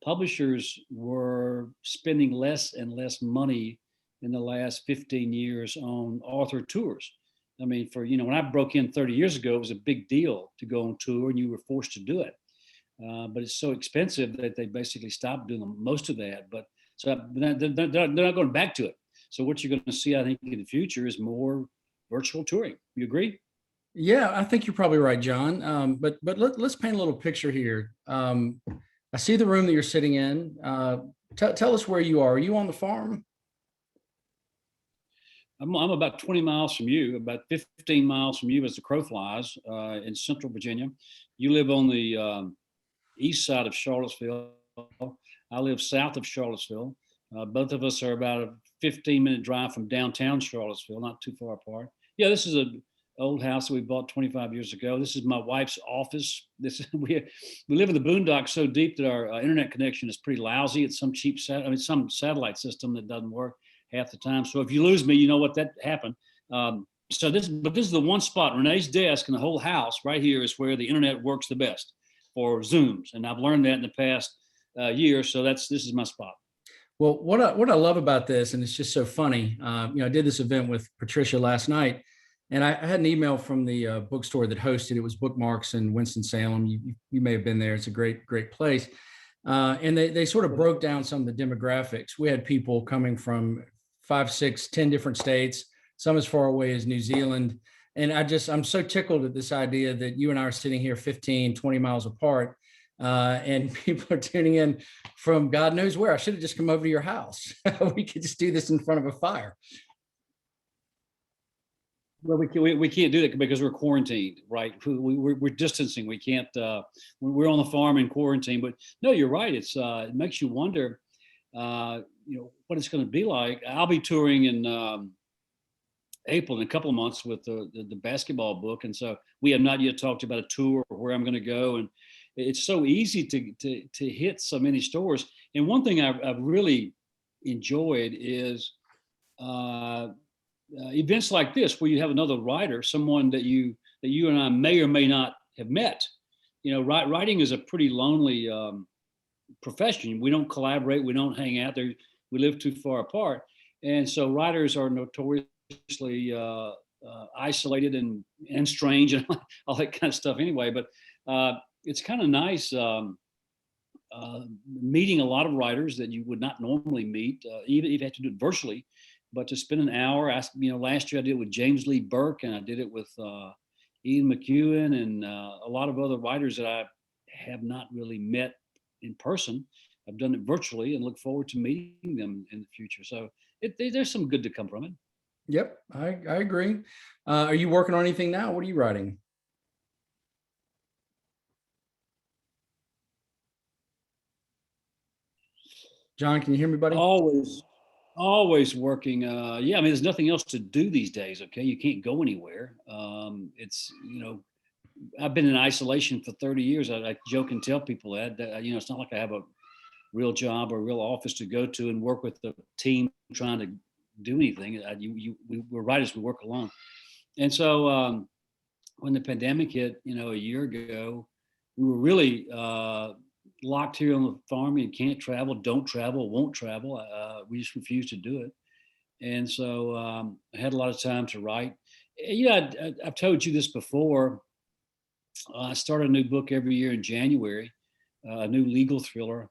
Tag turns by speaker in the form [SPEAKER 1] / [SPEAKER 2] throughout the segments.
[SPEAKER 1] publishers were spending less and less money in the last 15 years on author tours. I mean, when I broke in 30 years ago, it was a big deal to go on tour and you were forced to do it. But it's so expensive that they basically stopped doing most of that. But so they're not going back to it. So what you're going to see, I think, in the future is more virtual touring. You agree?
[SPEAKER 2] Yeah, I think you're probably right, John. But let's paint a little picture here. I see the room that you're sitting in. Tell us where you are. Are you on the farm?
[SPEAKER 1] I'm about 20 miles from you, about 15 miles from you as the crow flies, in central Virginia. You live on the east side of Charlottesville. I live south of Charlottesville. Both of us are about a 15-minute drive from downtown Charlottesville, not too far apart. Yeah, this is an old house that we bought 25 years ago. This is my wife's office. We live in the boondocks so deep that our internet connection is pretty lousy. It's some some satellite system that doesn't work half the time. So if you lose me, you know what that happened. This is the one spot. Renee's desk in the whole house right here is where the internet works the best for Zooms, and I've learned that in the past year. So this is my spot.
[SPEAKER 2] Well, what I love about this, and it's just so funny. I did this event with Patricia last night, and I had an email from the bookstore that hosted. It was Bookmarks in Winston-Salem. You may have been there. It's a great place. And they sort of broke down some of the demographics. We had people coming from 5, 6, 10 different states, some as far away as New Zealand. And I'm so tickled at this idea that you and I are sitting here 15, 20 miles apart, and people are tuning in from God knows where. I should have just come over to your house. We could just do this in front of a fire.
[SPEAKER 1] Well, we can't do that because we're quarantined, right? We're distancing. We can't. We're on the farm in quarantine. But no, you're right. It makes you wonder, what it's going to be like. I'll be touring in April in a couple of months with the basketball book, and so we have not yet talked about a tour or where I'm going to go. And it's so easy to hit so many stores. And one thing I've really enjoyed is events like this, where you have another writer, someone that you and I may or may not have met. Writing is a pretty lonely profession. We don't collaborate. We don't hang out there. We live too far apart. And so writers are notoriously isolated and strange and all that kind of stuff anyway. But it's kind of nice meeting a lot of writers that you would not normally meet, even if you have to do it virtually. But to spend an hour, last year I did it with James Lee Burke, and I did it with Ian McEwan and a lot of other writers that I have not really met in person. I've done it virtually and look forward to meeting them in the future. So there's some good to come from it.
[SPEAKER 2] Yep, I agree. Are you working on anything now? What are you writing? John, can you hear me, buddy?
[SPEAKER 1] Always working. Yeah, I mean, there's nothing else to do these days. Okay, you can't go anywhere. I've been in isolation for 30 years. I joke and tell people that it's not like I have a real job or a real office to go to and work with the team trying to do anything. We're writers. We work alone. And so when the pandemic hit, a year ago, we were really locked here on the farm. You can't travel, don't travel, won't travel. We just refused to do it. And so I had a lot of time to write. I've told you this before. I start a new book every year in January, a new legal thriller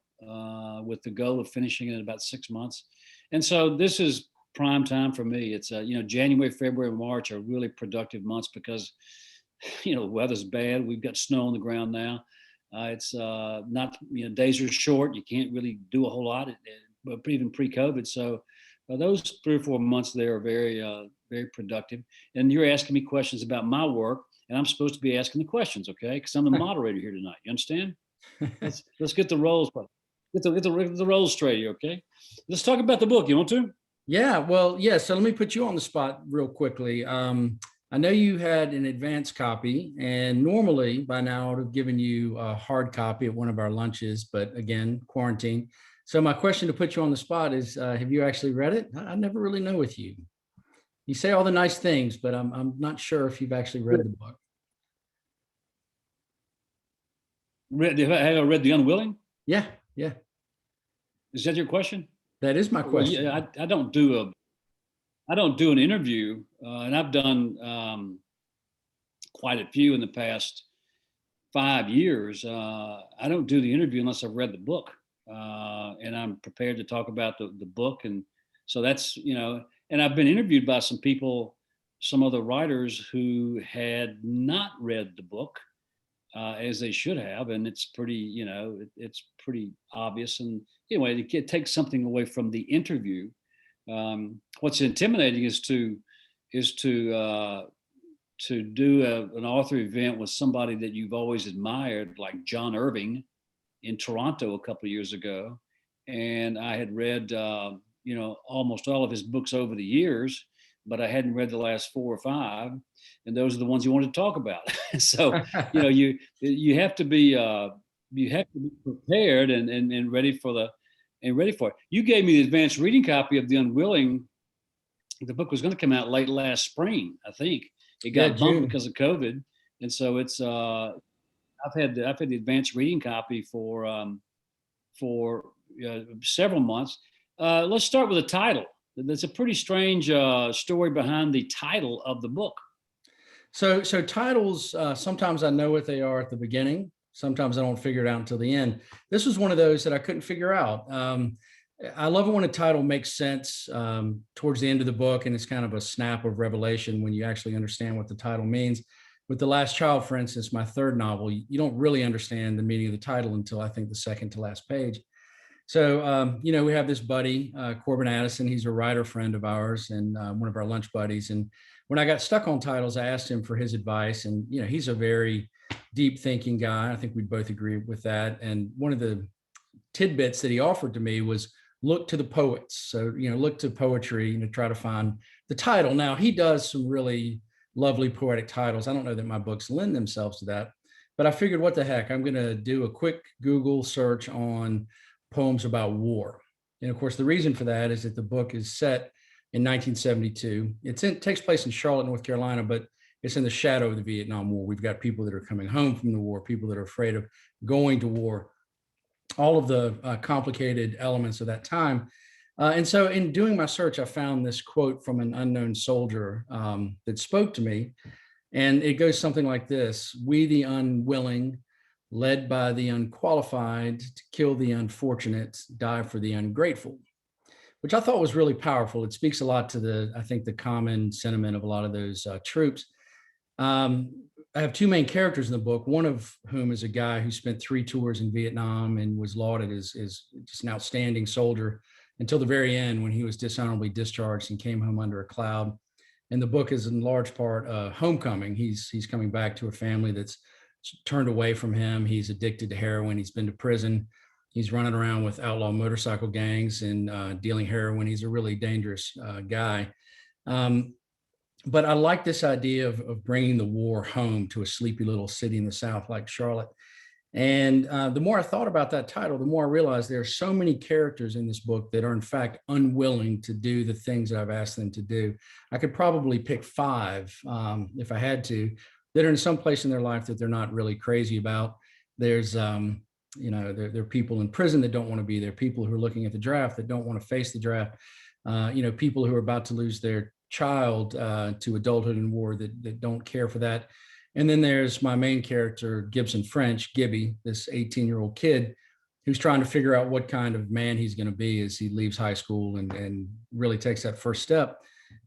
[SPEAKER 1] with the goal of finishing it in about 6 months. And so this is prime time for me. It's January, February, March are really productive months because the weather's bad. We've got snow on the ground now. It's not, days are short. You can't really do a whole lot, but even pre-COVID. So those 3 or 4 months there are very, very productive. And you're asking me questions about my work, and I'm supposed to be asking the questions, okay? Because I'm the moderator here tonight. You understand? Let's get the roles, get the roles straight here, okay? Let's talk about the book. You want to?
[SPEAKER 2] Yeah. Well, yeah. So let me put you on the spot real quickly. I know you had an advance copy, and normally by now I would have given you a hard copy at one of our lunches, but again, quarantine. So my question to put you on the spot is, have you actually read it? I never really know with you. You say all the nice things, but I'm not sure if you've actually read the book.
[SPEAKER 1] Have I read The Unwilling?
[SPEAKER 2] Yeah. Yeah.
[SPEAKER 1] Is that your question?
[SPEAKER 2] That is my
[SPEAKER 1] Well,
[SPEAKER 2] question.
[SPEAKER 1] yeah, I don't do an interview, and I've done quite a few in the past 5 years. I don't do the interview unless I've read the book, and I'm prepared to talk about the book. And so that's, and I've been interviewed by some people, some other writers who had not read the book as they should have, and it's pretty, it's pretty obvious. And anyway, it takes something away from the interview. What's intimidating is to do an author event with somebody that you've always admired, like John Irving in Toronto a couple of years ago. And I had read, almost all of his books over the years, but I hadn't read the last 4 or 5. And those are the ones you want to talk about. So, you have to be, prepared and ready for it. You gave me the advanced reading copy of The Unwilling. The book was going to come out late last spring, I think. It got bumped because of COVID, and so it's. I've had the advanced reading copy for several months. Let's start with the title. There's a pretty strange story behind the title of the book.
[SPEAKER 2] So titles, sometimes I know what they are at the beginning. Sometimes I don't figure it out until the end. This was one of those that I couldn't figure out. I love it when a title makes sense towards the end of the book, and it's kind of a snap of revelation when you actually understand what the title means. With The Last Child, for instance, my third novel, you don't really understand the meaning of the title until I think the second to last page. So, we have this buddy, Corbin Addison. He's a writer friend of ours and one of our lunch buddies. And when I got stuck on titles, I asked him for his advice. And, he's a very deep thinking guy. I think we'd both agree with that. And one of the tidbits that he offered to me was look to the poets. So, look to poetry, try to find the title. Now, he does some really lovely poetic titles. I don't know that my books lend themselves to that, but I figured, what the heck, I'm going to do a quick Google search on poems about war. And of course, the reason for that is that the book is set in 1972. It takes place in Charlotte, North Carolina, but it's in the shadow of the Vietnam War. We've got people that are coming home from the war, people that are afraid of going to war, all of the complicated elements of that time. And so in doing my search, I found this quote from an unknown soldier that spoke to me. And it goes something like this: "We, the unwilling, led by the unqualified, to kill the unfortunate, die for the ungrateful," which I thought was really powerful. It speaks a lot to I think the common sentiment of a lot of those troops. I have two main characters in the book, one of whom is a guy who spent 3 tours in Vietnam and was lauded as just an outstanding soldier until the very end, when he was dishonorably discharged and came home under a cloud. And the book is in large part homecoming. He's coming back to a family that's turned away from him. He's addicted to heroin. He's been to prison. He's running around with outlaw motorcycle gangs and dealing heroin. He's a really dangerous guy. But I like this idea of bringing the war home to a sleepy little city in the South like Charlotte. And the more I thought about that title, the more I realized there are so many characters in this book that are in fact unwilling to do the things that I've asked them to do. I could probably pick 5 if I had to, that are in some place in their life that they're not really crazy about. There's, there are people in prison that don't want to be there, people who are looking at the draft that don't want to face the draft, people who are about to lose their child to adulthood in war that don't care for that. And then there's my main character, Gibson French, Gibby, this 18-year-old kid who's trying to figure out what kind of man he's going to be as he leaves high school and really takes that first step.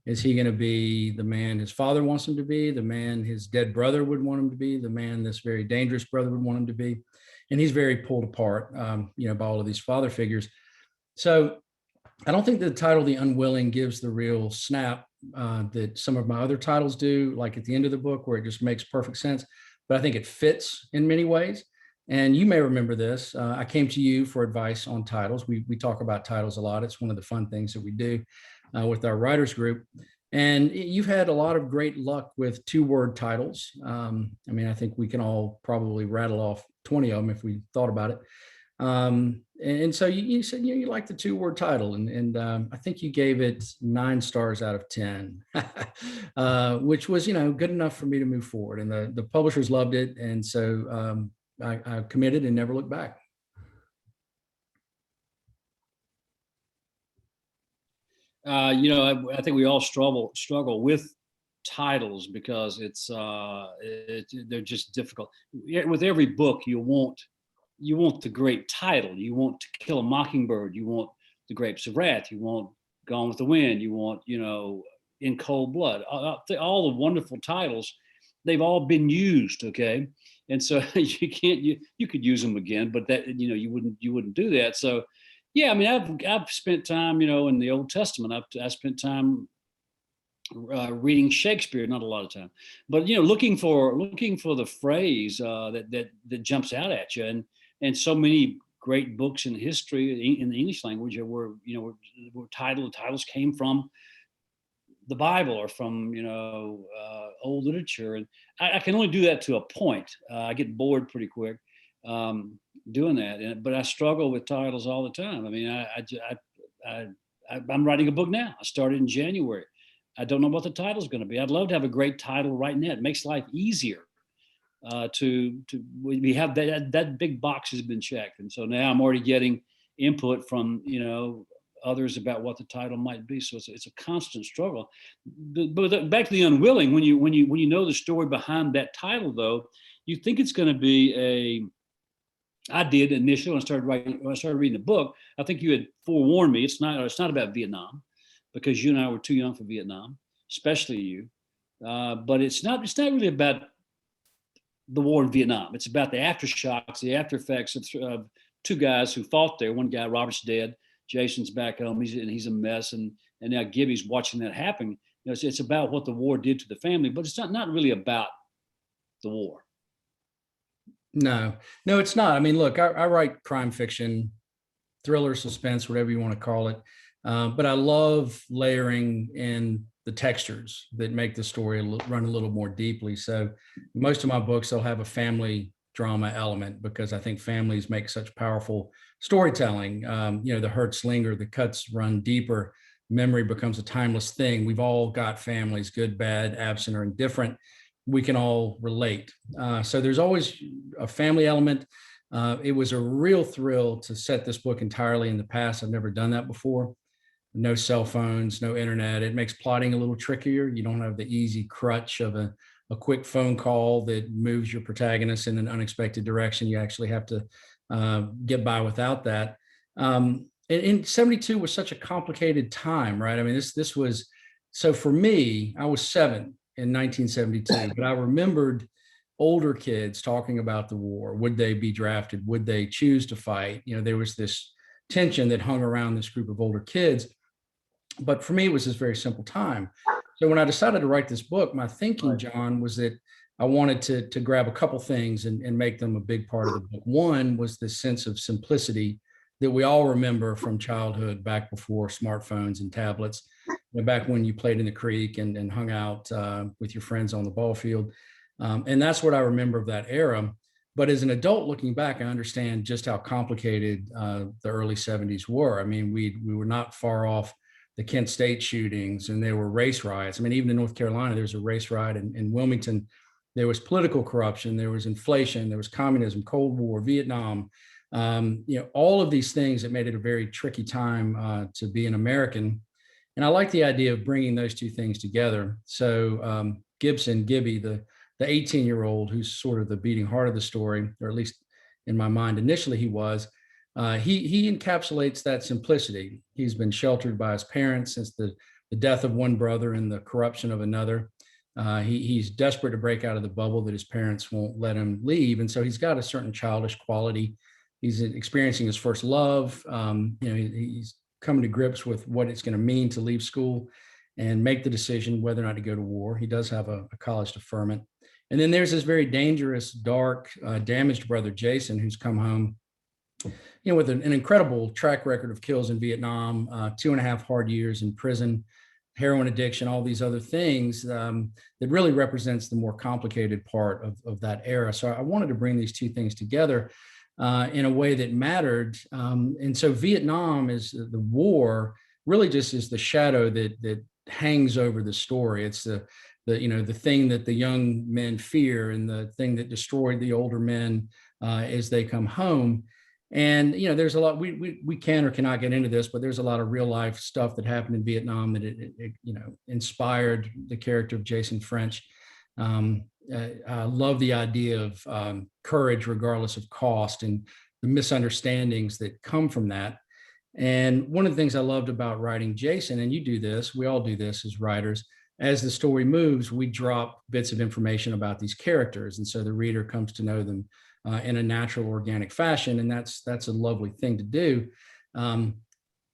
[SPEAKER 2] Is he going to be the man his father wants him to be, the man his dead brother would want him to be, the man this very dangerous brother would want him to be? And he's very pulled apart, by all of these father figures. So I don't think the title, The Unwilling, gives the real snap that some of my other titles do, like at the end of the book, where it just makes perfect sense. But I think it fits in many ways. And you may remember this. I came to you for advice on titles. We talk about titles a lot. It's one of the fun things that we do with our writers group. And you've had a lot of great luck with 2-word titles. I think we can all probably rattle off 20 of them if we thought about it. And so you said you like the 2-word title, and I think you gave it 9 stars out of 10, which was good enough for me to move forward. And the publishers loved it, and so I committed and never looked back.
[SPEAKER 1] I think we all struggle with titles because they're just difficult. With every book, you want the great title. You want To Kill a Mockingbird. You want The Grapes of Wrath. You want Gone with the Wind. You want In Cold Blood. All the wonderful titles, they've all been used. Okay, and so you could use them again, but that you wouldn't do that. So yeah, I mean, I've spent time, in the Old Testament. I spent time reading Shakespeare, not a lot of time, but looking for the phrase that jumps out at you, and so many great books in history in the English language were titles came from the Bible or from old literature, and I can only do that to a point. I get bored pretty quick doing that, but I struggle with titles all the time. I mean, I'm writing a book now. I started in January. I don't know what the title's going to be. I'd love to have a great title right now. It makes life easier. We have that big box has been checked, and so now I'm already getting input from others about what the title might be. So it's a constant struggle. But back to the Unwilling, when you know the story behind that title, though, you think it's going to be I did initially when I started reading the book. I think you had forewarned me. It's not about Vietnam, because you and I were too young for Vietnam, especially you. But it's not really about the war in Vietnam. It's about the aftershocks, the after effects of two guys who fought there. One guy, Robert's dead. Jason's back home. He's a mess, and now Gibby's watching that happen. It's about what the war did to the family, but it's not really about the war.
[SPEAKER 2] No, it's not. I mean, look, I write crime fiction, thriller, suspense, whatever you want to call it. But I love layering in the textures that make the story run a little more deeply. So most of my books, they'll have a family drama element, because I think families make such powerful storytelling. The hurts linger, the cuts run deeper. Memory becomes a timeless thing. We've all got families, good, bad, absent, or indifferent. We can all relate. So there's always a family element. It was a real thrill to set this book entirely in the past. I've never done that before. No cell phones, no internet. It makes plotting a little trickier. You don't have the easy crutch of a quick phone call that moves your protagonist in an unexpected direction. You actually have to get by without that. And 72 was such a complicated time, right? I mean, this was, so for me, I was 7 in 1972, but I remembered older kids talking about the war. Would they be drafted? Would they choose to fight? There was this tension that hung around this group of older kids. But for me, it was this very simple time. So when I decided to write this book, my thinking, John, was that I wanted to grab a couple things and make them a big part of the book. One was this sense of simplicity that we all remember from childhood, back before smartphones and tablets, back when you played in the creek and hung out with your friends on the ball field. And that's what I remember of that era. But as an adult looking back, I understand just how complicated the early 70s were. I mean, we were not far off the Kent State shootings, and there were race riots. I mean, even in North Carolina, there was a race riot in Wilmington. There was political corruption, there was inflation, there was communism, Cold War, Vietnam, all of these things that made it a very tricky time to be an American. And I like the idea of bringing those two things together. So Gibby, the 18-year-old who's sort of the beating heart of the story, or at least in my mind initially he was, he encapsulates that simplicity. He's been sheltered by his parents since the death of one brother and the corruption of another. He's desperate to break out of the bubble that his parents won't let him leave. And so he's got a certain childish quality. He's experiencing his first love. He's coming to grips with what it's going to mean to leave school and make the decision whether or not to go to war. He does have a college deferment. And then there's this very dangerous, dark, damaged brother, Jason, who's come home with an incredible track record of kills in Vietnam, 2.5 hard years in prison, heroin addiction, all these other things that really represents the more complicated part of that era. So I wanted to bring these two things together in a way that mattered. And so Vietnam is the war really just is the shadow that hangs over the story. It's the thing that the young men fear and the thing that destroyed the older men as they come home. And there's a lot we can or cannot get into this, but there's a lot of real life stuff that happened in Vietnam that it inspired the character of Jason French. I love the idea of courage regardless of cost, and the misunderstandings that come from that. And one of the things I loved about writing Jason, and you do this, we all do this as writers, as the story moves, we drop bits of information about these characters. And so the reader comes to know them in a natural, organic fashion. And that's a lovely thing to do.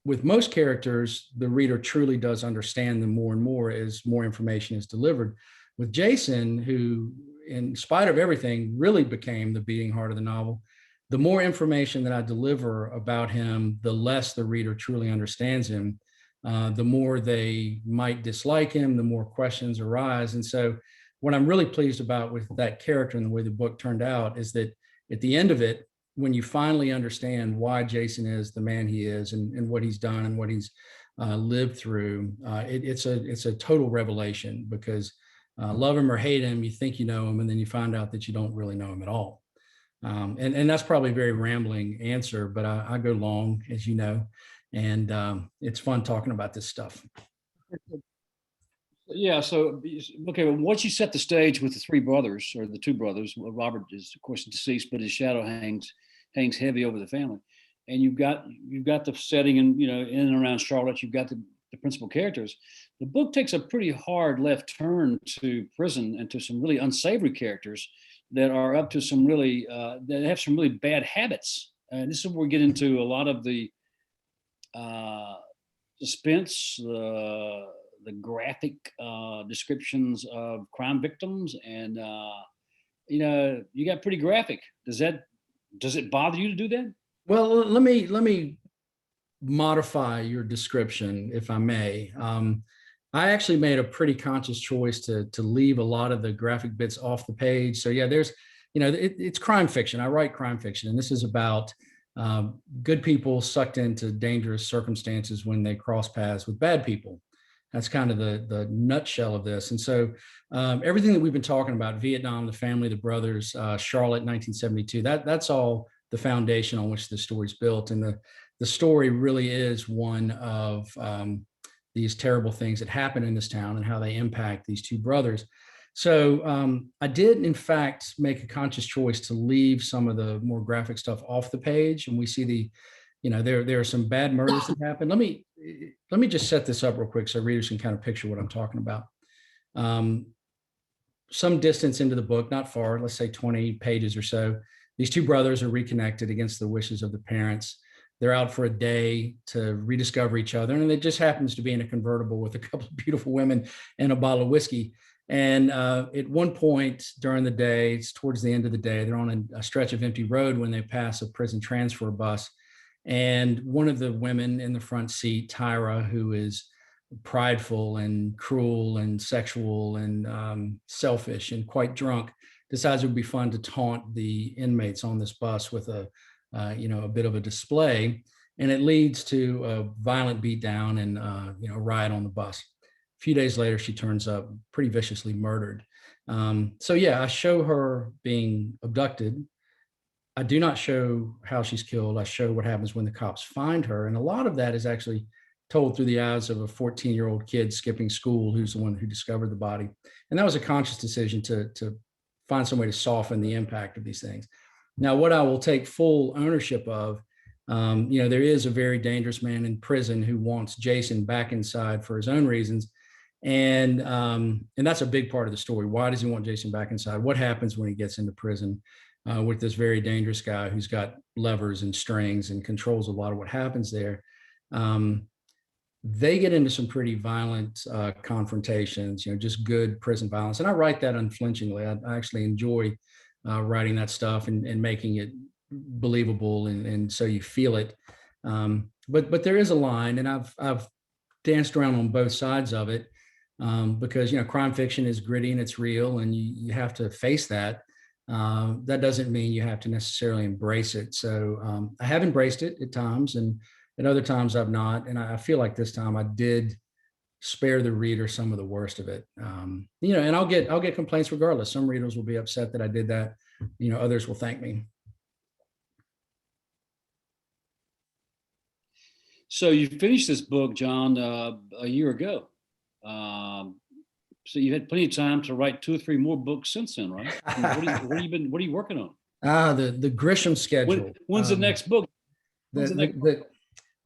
[SPEAKER 2] With most characters, the reader truly does understand them more and more as more information is delivered. With Jason, who, in spite of everything, really became the beating heart of the novel, the more information that I deliver about him, the less the reader truly understands him, the more they might dislike him, the more questions arise. And so what I'm really pleased about with that character and the way the book turned out is that at the end of it, when you finally understand why Jason is the man he is, and what he's done and what he's lived through, it's a total revelation, because love him or hate him, you think you know him, and then you find out that you don't really know him at all. And that's probably a very rambling answer, but I go long, as you know, and it's fun talking about this stuff.
[SPEAKER 1] Yeah. So, okay. Well, once you set the stage with the three brothers, or the two brothers, well, Robert is of course deceased, but his shadow hangs heavy over the family, and you've got the setting, and in and around Charlotte, you've got the principal characters. The book takes a pretty hard left turn to prison and to some really unsavory characters that are up to some really that have some really bad habits. And this is where we get into a lot of the suspense, the graphic descriptions of crime victims, and you got pretty graphic. Does it bother you to do that?
[SPEAKER 2] Well, let me modify your description, if I may. I actually made a pretty conscious choice to leave a lot of the graphic bits off the page. So yeah, there's, it's crime fiction. I write crime fiction, and this is about good people sucked into dangerous circumstances when they cross paths with bad people. That's kind of the nutshell of this. And so everything that we've been talking about, Vietnam, the family, the brothers, Charlotte, 1972, that's all the foundation on which the story's built. And the story really is one of these terrible things that happen in this town and how they impact these two brothers. So I did, in fact, make a conscious choice to leave some of the more graphic stuff off the page. And we see there are some bad murders that happen. Let me just set this up real quick so readers can kind of picture what I'm talking about. Some distance into the book, not far, let's say 20 pages or so, these two brothers are reconnected against the wishes of the parents. They're out for a day to rediscover each other, and it just happens to be in a convertible with a couple of beautiful women and a bottle of whiskey. And at one point during the day, it's towards the end of the day, they're on a stretch of empty road when they pass a prison transfer bus. And one of the women in the front seat, Tyra, who is prideful and cruel and sexual and selfish and quite drunk, decides it would be fun to taunt the inmates on this bus with a bit of a display, and it leads to a violent beatdown and riot on the bus. A few days later, she turns up pretty viciously murdered. So yeah, I show her being abducted. I do not show how she's killed. I show what happens when the cops find her, and a lot of that is actually told through the eyes of a 14-year-old kid skipping school, who's the one who discovered the body. And that was a conscious decision to find some way to soften the impact of these things. Now, what I will take full ownership of, there is a very dangerous man in prison who wants Jason back inside for his own reasons. And that's a big part of the story. Why does he want Jason back inside? What happens when he gets into prison with this very dangerous guy who's got levers and strings and controls a lot of what happens there? They get into some pretty violent confrontations, just good prison violence. And I write that unflinchingly. I actually enjoy writing that stuff and making it believable, and so you feel it. But there is a line, and I've danced around on both sides of it, because crime fiction is gritty and it's real, and you have to face that. That doesn't mean you have to necessarily embrace it. So I have embraced it at times, and at other times I've not. And I feel like this time I did spare the reader some of the worst of it. And I'll get complaints regardless. Some readers will be upset that I did that. Others will thank me.
[SPEAKER 1] So you finished this book, John, a year ago. Um, so you had plenty of time to write 2 or 3 more books since then, right? I mean, what are you working on?
[SPEAKER 2] The Grisham schedule.
[SPEAKER 1] When's the next book?
[SPEAKER 2] The,
[SPEAKER 1] When's the
[SPEAKER 2] the
[SPEAKER 1] next book?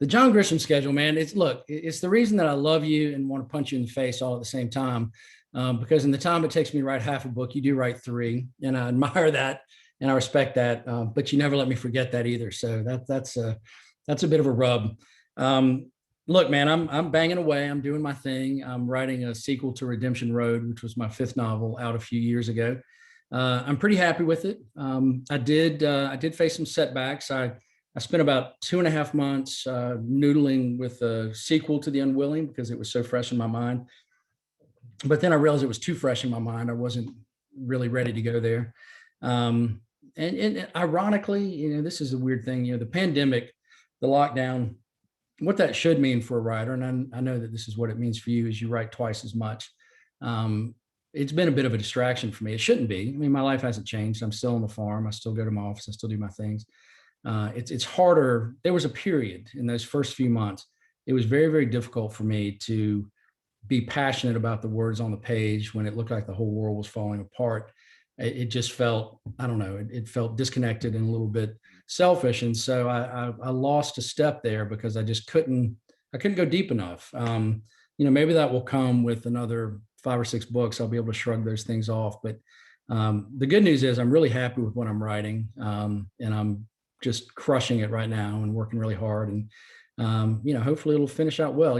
[SPEAKER 2] the the John Grisham schedule, man. It's the reason that I love you and want to punch you in the face all at the same time. Because in the time it takes me to write half a book, you do write 3, and I admire that and I respect that. But you never let me forget that either. So that's a bit of a rub. Um, Look, man, I'm banging away. I'm doing my thing. I'm writing a sequel to Redemption Road, which was my 5th novel out a few years ago. I'm pretty happy with it. I did face some setbacks. I spent about 2.5 months noodling with a sequel to The Unwilling because it was so fresh in my mind. But then I realized it was too fresh in my mind. I wasn't really ready to go there. Um, and ironically, this is a weird thing. The pandemic, the lockdown, what that should mean for a writer, and I know that this is what it means for you, is you write twice as much. It's been a bit of a distraction for me. It shouldn't be. I mean, my life hasn't changed. I'm still on the farm. I still go to my office. I still do my things. It's harder. There was a period in those first few months. It was very, very difficult for me to be passionate about the words on the page when it looked like the whole world was falling apart. It just felt, I don't know, it felt disconnected and a little bit selfish. And so I lost a step there because I couldn't go deep enough. Maybe that will come with another 5 or 6 books. I'll be able to shrug those things off. But the good news is I'm really happy with what I'm writing. And I'm just crushing it right now and working really hard. And, hopefully it'll finish out well.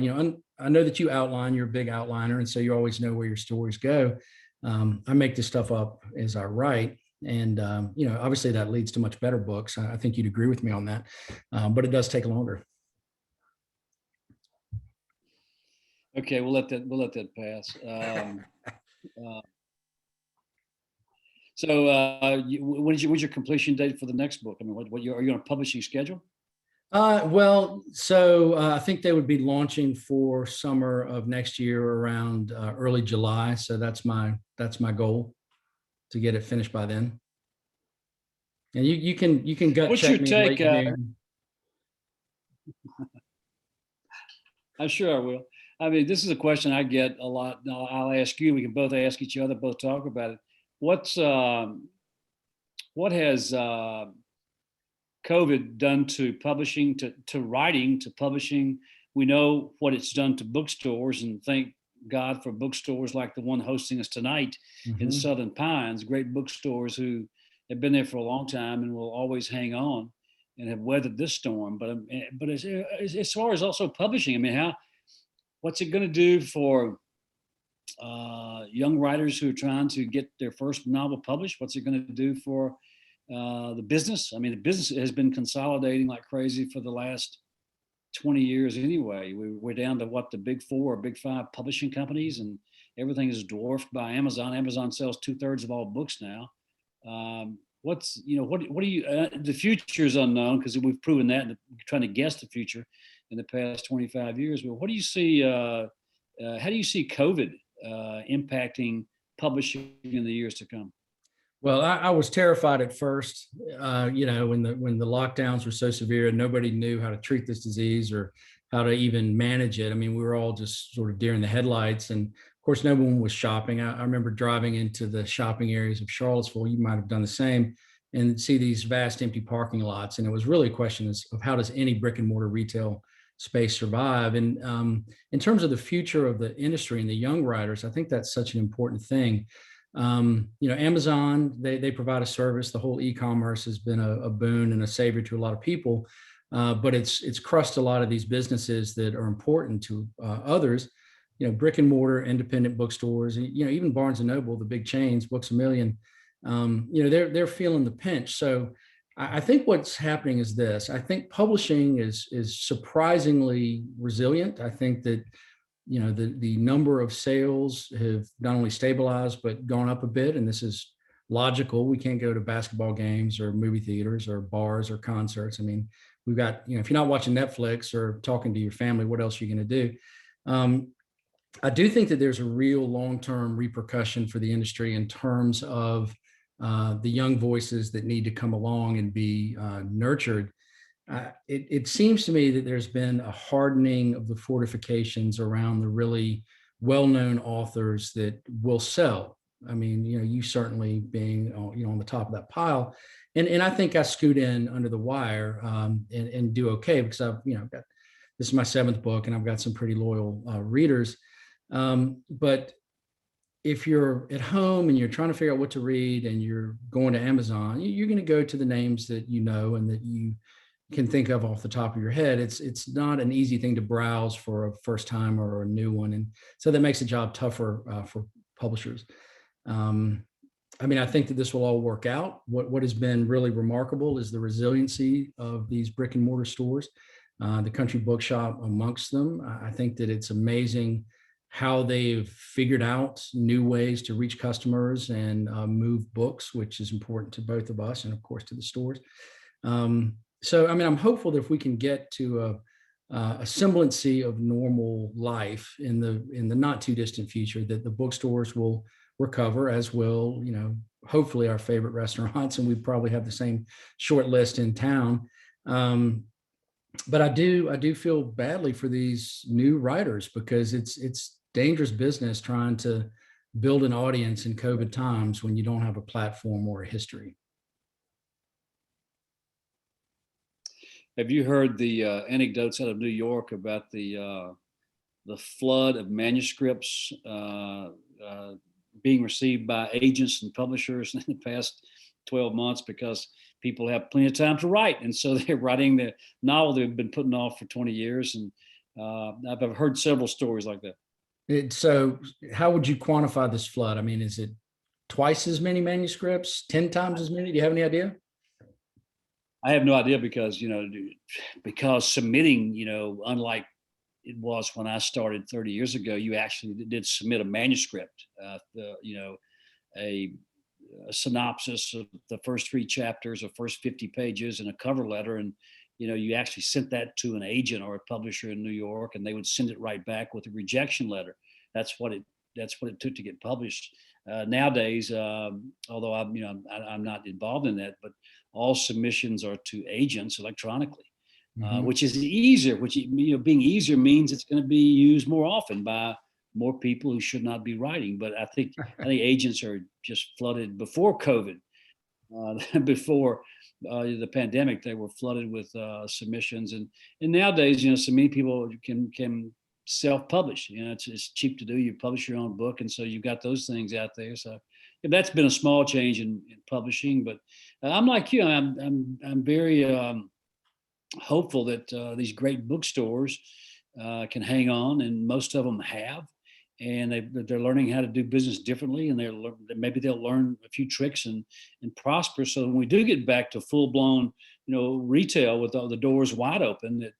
[SPEAKER 2] I know that you outline, you're a big outliner, and so you always know where your stories go. I make this stuff up as I write. And, obviously that leads to much better books. I think you'd agree with me on that. But it does take longer.
[SPEAKER 1] Okay, we'll let that pass. When's your completion date for the next book? I mean, are you on a publishing schedule?
[SPEAKER 2] I think they would be launching for summer of next year around early July. So that's my goal, to get it finished by then. And you can gut
[SPEAKER 1] What's
[SPEAKER 2] check
[SPEAKER 1] your
[SPEAKER 2] me
[SPEAKER 1] take?
[SPEAKER 2] late June.
[SPEAKER 1] I'm sure I will. I mean, this is a question I get a lot. Now, I'll ask you. We can both ask each other, both talk about it. What has COVID done to publishing, to writing, to publishing? We know what it's done to bookstores, and thank God for bookstores like the one hosting us tonight in
[SPEAKER 2] Mhm.
[SPEAKER 1] Southern Pines, great bookstores who have been there for a long time and will always hang on and have weathered this storm. But as far as also publishing, I mean, what's it going to do for young writers who are trying to get their first novel published? What's it going to do for the business? I mean, the business has been consolidating like crazy for the last 20 years anyway. We're down to what, the big 4 or big 5 publishing companies, and everything is dwarfed by Amazon. Amazon sells 2/3 of all books now. What do you, the future is unknown because we've proven that, and trying to guess the future in the past 25 years. But what do you see, how do you see COVID impacting publishing in the years to come?
[SPEAKER 2] Well, I was terrified at first, when the lockdowns were so severe and nobody knew how to treat this disease or how to even manage it. I mean, we were all just sort of deer in the headlights. And of course, no one was shopping. I remember driving into the shopping areas of Charlottesville. You might have done the same, and see these vast empty parking lots. And it was really a question of how does any brick and mortar retail space survive? And in terms of the future of the industry and the young writers, I think that's such an important thing. Amazon, they provide a service. The whole e-commerce has been a boon and a savior to a lot of people, but it's crushed a lot of these businesses that are important to others. Brick and mortar independent bookstores, even Barnes and Noble, the big chains, Books A Million, they're feeling the pinch. So I think what's happening is this. I think publishing is surprisingly resilient. I think that the number of sales have not only stabilized but gone up a bit, and this is logical. We can't go to basketball games or movie theaters or bars or concerts. I mean, we've got, if you're not watching Netflix or talking to your family, what else are you going to do? I do think that there's a real long-term repercussion for the industry in terms of the young voices that need to come along and be nurtured. it seems to me that there's been a hardening of the fortifications around the really well-known authors that will sell. I mean, you certainly being, on the top of that pile. And I think I scoot in under the wire, and do okay, because I've, got, this is my 7th book and I've got some pretty loyal readers. But if you're at home and you're trying to figure out what to read and you're going to Amazon, you're going to go to the names that you know and that you can think of off the top of your head. It's not an easy thing to browse for a first time or a new one. And so that makes the job tougher for publishers. I mean, I think that this will all work out. What has been really remarkable is the resiliency of these brick and mortar stores, the Country Bookshop amongst them. I think that it's amazing how they've figured out new ways to reach customers and move books, which is important to both of us and of course to the stores. So, I mean, I'm hopeful that if we can get to a semblance of normal life in the not too distant future, that the bookstores will recover, as will, hopefully our favorite restaurants, and we probably have the same short list in town. But I do feel badly for these new writers, because it's dangerous business trying to build an audience in COVID times when you don't have a platform or a history.
[SPEAKER 1] Have you heard the anecdotes out of New York about the flood of manuscripts being received by agents and publishers in the past 12 months, because people have plenty of time to write, and so they're writing the novel they've been putting off for 20 years? And I've heard several stories like that.
[SPEAKER 2] So how would you quantify this flood? I mean, is it twice as many manuscripts, 10 times as many? Do you have any idea?
[SPEAKER 1] I have no idea, because submitting, unlike it was when I started 30 years ago, you actually did submit a manuscript, a synopsis of the first 3 chapters or first 50 pages and a cover letter, and you actually sent that to an agent or a publisher in New York, and they would send it right back with a rejection letter. That's what it took to get published. Nowadays, although I'm not involved in that, but all submissions are to agents electronically, which is easier. Which being easier means it's going to be used more often by more people who should not be writing. But I think agents are just flooded before COVID, before the pandemic. They were flooded with submissions, and nowadays, so many people can self-publish. It's cheap to do. You publish your own book, and so you've got those things out there. So that's been a small change in publishing. But I'm like you. I'm very hopeful that these great bookstores can hang on, and most of them have, and they're learning how to do business differently, and maybe they'll learn a few tricks and prosper. So when we do get back to full-blown, retail with all the doors wide open, that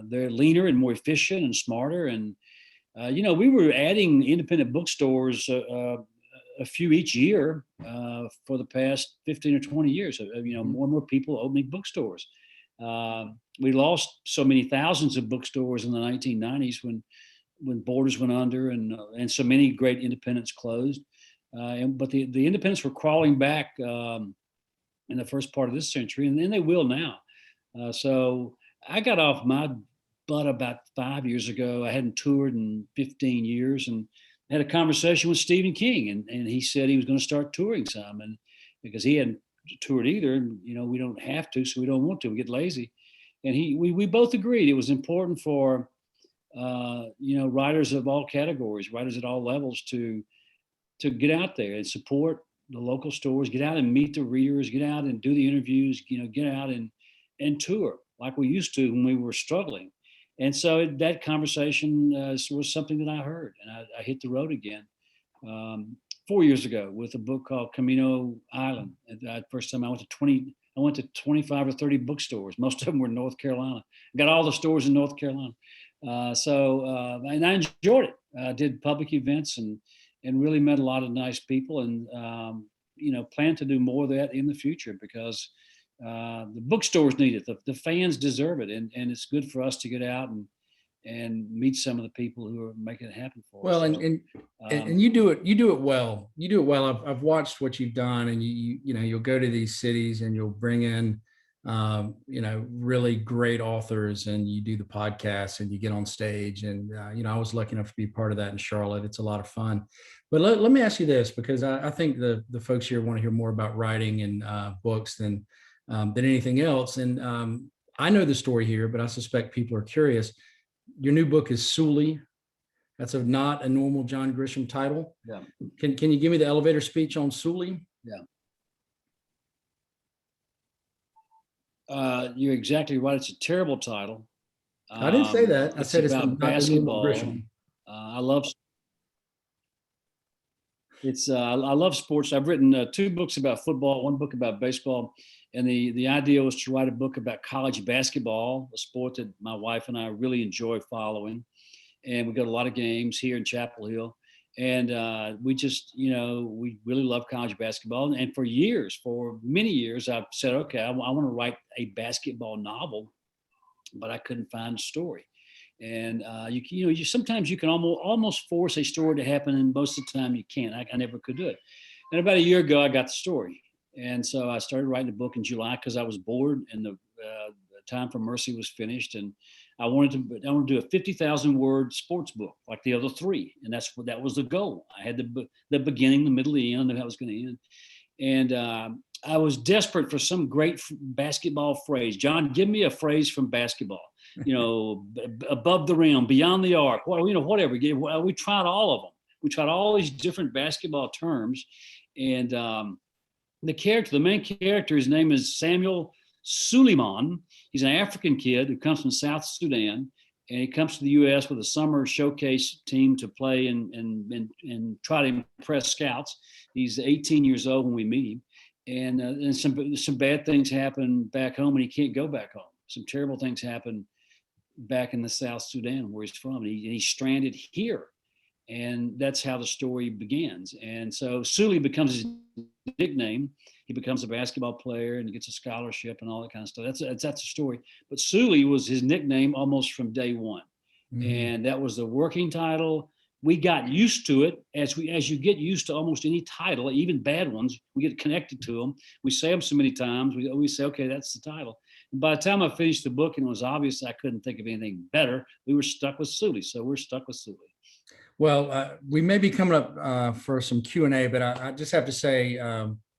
[SPEAKER 1] they're leaner and more efficient and smarter. And we were adding independent bookstores a few each year for the past 15 or 20 years. More and more people opening bookstores. We lost so many thousands of bookstores in the 1990s when Borders went under, and so many great independents closed. But the independents were crawling back in the first part of this century, and then they will now. So I got off my butt about 5 years ago. I hadn't toured in 15 years, and had a conversation with Stephen King, and he said he was going to start touring some, and because he hadn't toured either, and we don't have to, so we don't want to. We get lazy, and we both agreed it was important for writers of all categories, writers at all levels, to get out there and support the local stores, get out and meet the readers, get out and do the interviews, get out and tour like we used to when we were struggling. And so that conversation was something that I heard, and I hit the road again 4 years ago with a book called Camino Island. And first time I went to 25 or 30 bookstores. Most of them were in North Carolina. I got all the stores in North Carolina. And I enjoyed it. I did public events and really met a lot of nice people, and plan to do more of that in the future, because the bookstores need it. The fans deserve it, and it's good for us to get out and meet some of the people who are making it happen for us.
[SPEAKER 2] Well, and you do it well. You do it well. I've watched what you've done, and you'll go to these cities and you'll bring in really great authors, and you do the podcast and you get on stage. And, I was lucky enough to be part of that in Charlotte. It's a lot of fun. But let me ask you this, because I think the folks here want to hear more about writing and books than anything else. And I know the story here, but I suspect people are curious. Your new book is Sully. That's not a normal John Grisham title.
[SPEAKER 1] Yeah.
[SPEAKER 2] Can you give me the elevator speech on Sully?
[SPEAKER 1] Yeah. You're exactly right. It's a terrible title.
[SPEAKER 2] I didn't say that. I said it's
[SPEAKER 1] about
[SPEAKER 2] not the normal
[SPEAKER 1] basketball.
[SPEAKER 2] Grisham.
[SPEAKER 1] I love I love sports. I've written 2 books about football, 1 book about baseball, and the idea was to write a book about college basketball, a sport that my wife and I really enjoy following. And we go to a lot of games here in Chapel Hill, and we just, we really love college basketball. And for many years, I've said, okay, I want to write a basketball novel, but I couldn't find a story. And you sometimes you can almost force a story to happen, and most of the time you can't. I never could do it. And about a year ago, I got the story, and so I started writing the book in July because I was bored, and the Time for Mercy was finished, and I wanted to do a 50,000 word sports book like the other 3, and that was the goal. I had the beginning, the middle, the end, and how it was going to end. And I was desperate for some great basketball phrase. John, give me a phrase from basketball. Above the rim, beyond the arc, whatever. We tried all of them. We tried all these different basketball terms, and the main character, his name is Samuel Suleiman. He's an African kid who comes from South Sudan, and he comes to the U.S. with a summer showcase team to play and try to impress scouts. He's 18 years old when we meet him, and some bad things happen back home, and he can't go back home. Some terrible things happen back in the South Sudan where he's from, and he's stranded here. And that's how the story begins. And so Sully becomes his nickname. He becomes a basketball player and gets a scholarship and all that kind of stuff. That's the story. But Sully was his nickname almost from day one. Mm-hmm. And that was the working title. We got used to it as you get used to almost any title, even bad ones. We get connected to them. We say them so many times. We always say, okay, that's the title. And by the time I finished the book and it was obvious I couldn't think of anything better, we were stuck with Sully. So we're stuck with Sully.
[SPEAKER 2] Well, we may be coming up for some Q&A, but I just have to say,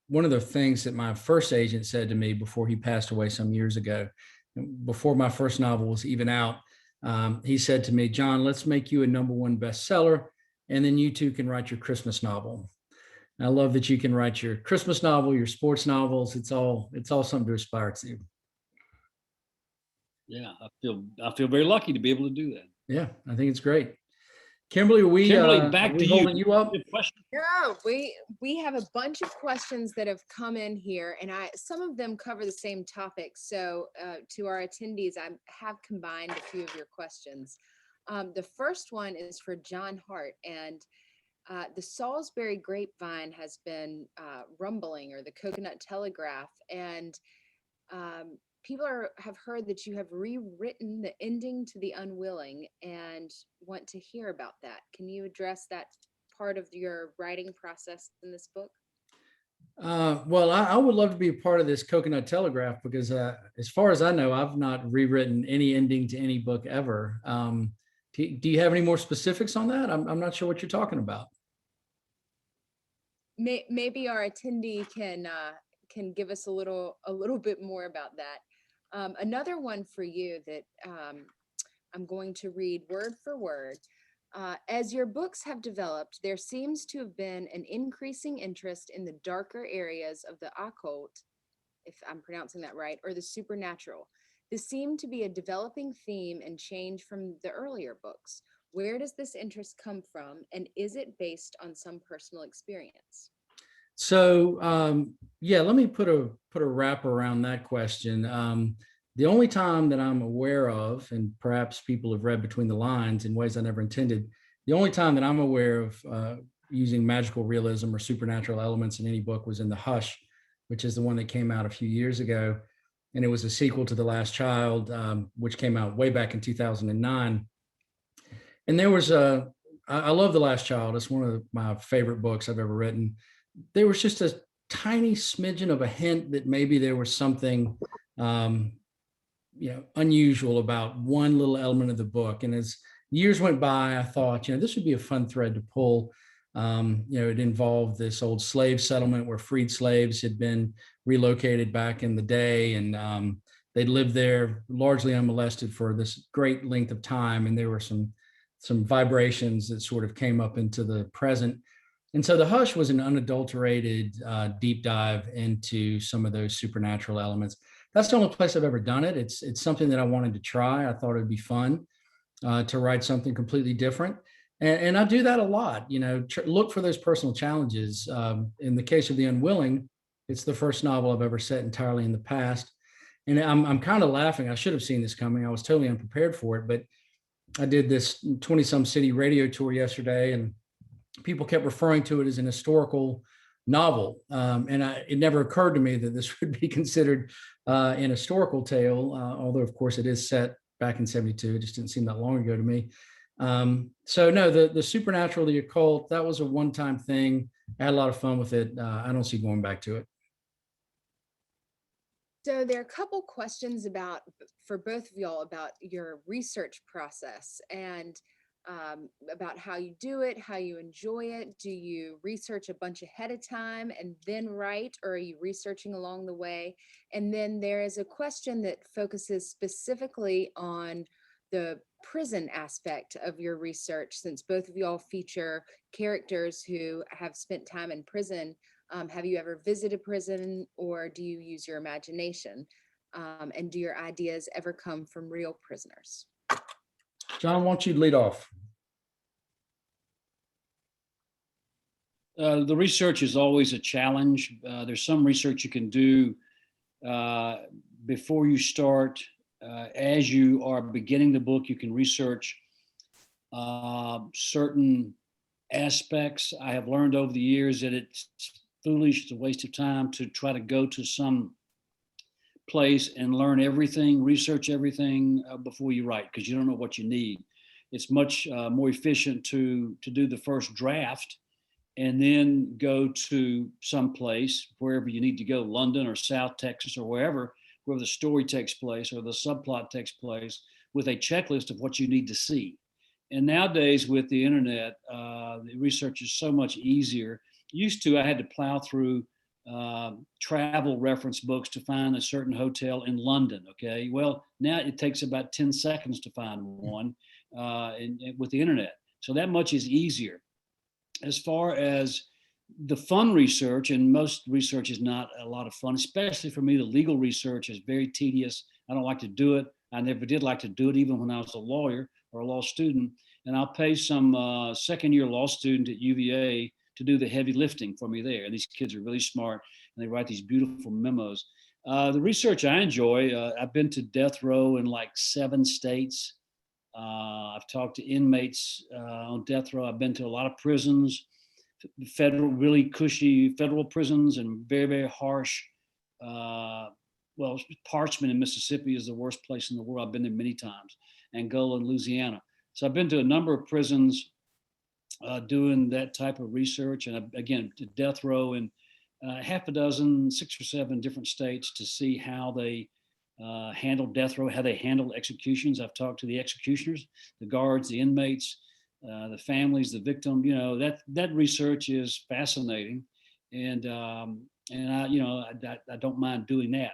[SPEAKER 2] one of the things that my first agent said to me before he passed away some years ago, before my first novel was even out, he said to me, John, let's make you a #1 bestseller, and then you 2 can write your Christmas novel. And I love that you can write your Christmas novel, your sports novels. It's all something to aspire to.
[SPEAKER 1] Yeah, I feel very lucky to be able to do that.
[SPEAKER 2] Yeah, I think it's great. Kimberly,
[SPEAKER 1] back to
[SPEAKER 2] holding you up?
[SPEAKER 3] Yeah, we have a bunch of questions that have come in here, and some of them cover the same topic. So to our attendees, I have combined a few of your questions. The first one is for John Hart, and the Salisbury grapevine has been rumbling, or the Coconut Telegraph, and people have heard that you have rewritten the ending to the Unwilling and want to hear about that. Can you address that part of your writing process in this book?
[SPEAKER 2] Well, I would love to be a part of this Coconut Telegraph because as far as I know, I've not rewritten any ending to any book ever. Do you have any more specifics on that? I'm not sure what you're talking about.
[SPEAKER 3] Maybe our attendee can give us a little bit more about that. Another one for you that I'm going to read word for word. As your books have developed, there seems to have been an increasing interest in the darker areas of the occult, if I'm pronouncing that right, or the supernatural. This seemed to be a developing theme and change from the earlier books. Where does this interest come from, and is it based on some personal experience?
[SPEAKER 2] So, yeah, let me put a wrap around that question. The only time that I'm aware of, and perhaps people have read between the lines in ways I never intended, the only time that I'm aware of using magical realism or supernatural elements in any book was in The Hush, which is the one that came out a few years ago. And it was a sequel to The Last Child, which came out way back in 2009. And there was I love The Last Child. It's one of my favorite books I've ever written. There was just a tiny smidgen of a hint that maybe there was something unusual about one little element of the book. And as years went by, I thought, this would be a fun thread to pull. It involved this old slave settlement where freed slaves had been relocated back in the day, and they'd lived there largely unmolested for this great length of time. And there were some vibrations that sort of came up into the present. And so The Hush was an unadulterated deep dive into some of those supernatural elements. That's the only place I've ever done it. It's something that I wanted to try. I thought it'd be fun to write something completely different. And I do that a lot, look for those personal challenges. In the case of The Unwilling, it's the first novel I've ever set entirely in the past. And I'm kind of laughing. I should have seen this coming. I was totally unprepared for it, but I did this 20-some city radio tour yesterday, and people kept referring to it as an historical novel. And it never occurred to me that this would be considered an historical tale, although, of course, it is set back in 72. It just didn't seem that long ago to me. So no, the supernatural, the occult, that was a one-time thing. I had a lot of fun with it. I don't see going back to it.
[SPEAKER 3] So there are a couple questions for both of y'all about your research process and about how you do it, how you enjoy it. Do you research a bunch ahead of time and then write, or are you researching along the way? And then there is a question that focuses specifically on the prison aspect of your research, since both of y'all feature characters who have spent time in prison. Have you ever visited prison, or do you use your imagination? And do your ideas ever come from real prisoners?
[SPEAKER 2] John, why don't you lead off?
[SPEAKER 1] The research is always a challenge. There's some research you can do before you start. As you are beginning the book, you can research certain aspects. I have learned over the years that it's foolish, it's a waste of time to try to go to some place and learn everything, research everything before you write, because you don't know what you need. It's much more efficient to do the first draft and then go to some place, wherever you need to go, London or South Texas or wherever the story takes place or the subplot takes place, with a checklist of what you need to see. And nowadays with the internet, the research is so much easier. Used to, I had to plow through travel reference books to find a certain hotel in London. Okay, well, now it takes about 10 seconds to find one with the internet. So that much is easier. As far as the fun research, and most research is not a lot of fun, especially for me, the legal research is very tedious. I don't like to do it. I never did like to do it, even when I was a lawyer or a law student. And I'll pay some second-year law student at UVA to do the heavy lifting for me there. And these kids are really smart, and they write these beautiful memos. The research I enjoy, I've been to death row in like 7 states. I've talked to inmates on death row. I've been to a lot of prisons, federal, really cushy federal prisons, and very, very harsh. Parchment in Mississippi is the worst place in the world. I've been there many times. Angola and Louisiana. So I've been to a number of prisons doing that type of research. And again, to death row in half a dozen, 6 or 7 different states to see how they handle death row, how they handle executions. I've talked to the executioners, the guards, the inmates, the families, the victim. That research is fascinating, and I don't mind doing that.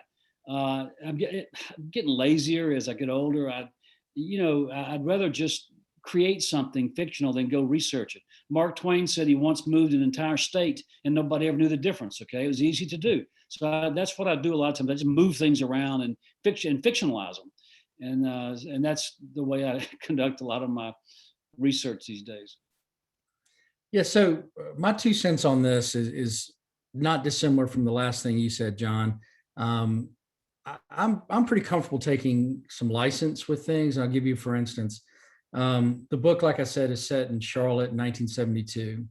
[SPEAKER 1] I'm getting lazier as I get older. I'd rather just create something fictional than go research it. Mark Twain said he once moved an entire state and nobody ever knew the difference. Okay, it was easy to do. So that's what I do a lot of times. I just move things around and fictionalize them, and that's the way I conduct a lot of my research these days.
[SPEAKER 2] Yeah. So my 2 cents on this is not dissimilar from the last thing you said, John. I'm pretty comfortable taking some license with things. I'll give you, for instance, the book, like I said, is set in Charlotte in 1972.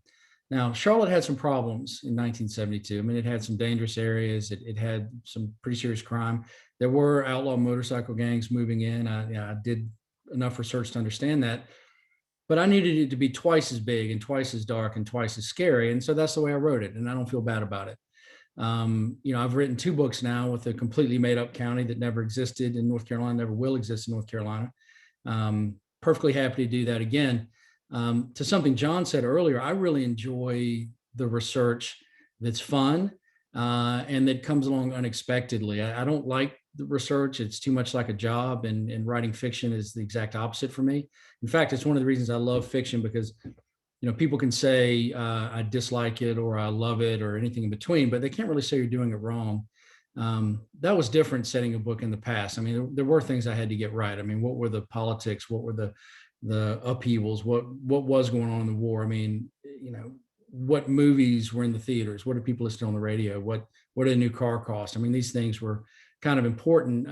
[SPEAKER 2] Now, Charlotte had some problems in 1972. I mean, it had some dangerous areas. It had some pretty serious crime. There were outlaw motorcycle gangs moving in. I did enough research to understand that. But I needed it to be twice as big and twice as dark and twice as scary. And so that's the way I wrote it. And I don't feel bad about it. I've written 2 books now with a completely made up county that never existed in North Carolina, never will exist in North Carolina. Perfectly happy to do that again. To something John said earlier, I really enjoy the research that's fun and that comes along unexpectedly. I don't like the research. It's too much like a job, and writing fiction is the exact opposite for me. In fact, it's one of the reasons I love fiction, because people can say I dislike it or I love it or anything in between, but they can't really say you're doing it wrong. That was different setting a book in the past. I mean, there were things I had to get right. I mean, what were the politics? What were the upheavals? What was going on in the war? I mean, what movies were in the theaters? What are people listening on the radio? What did a new car cost? I mean, these things were kind of important,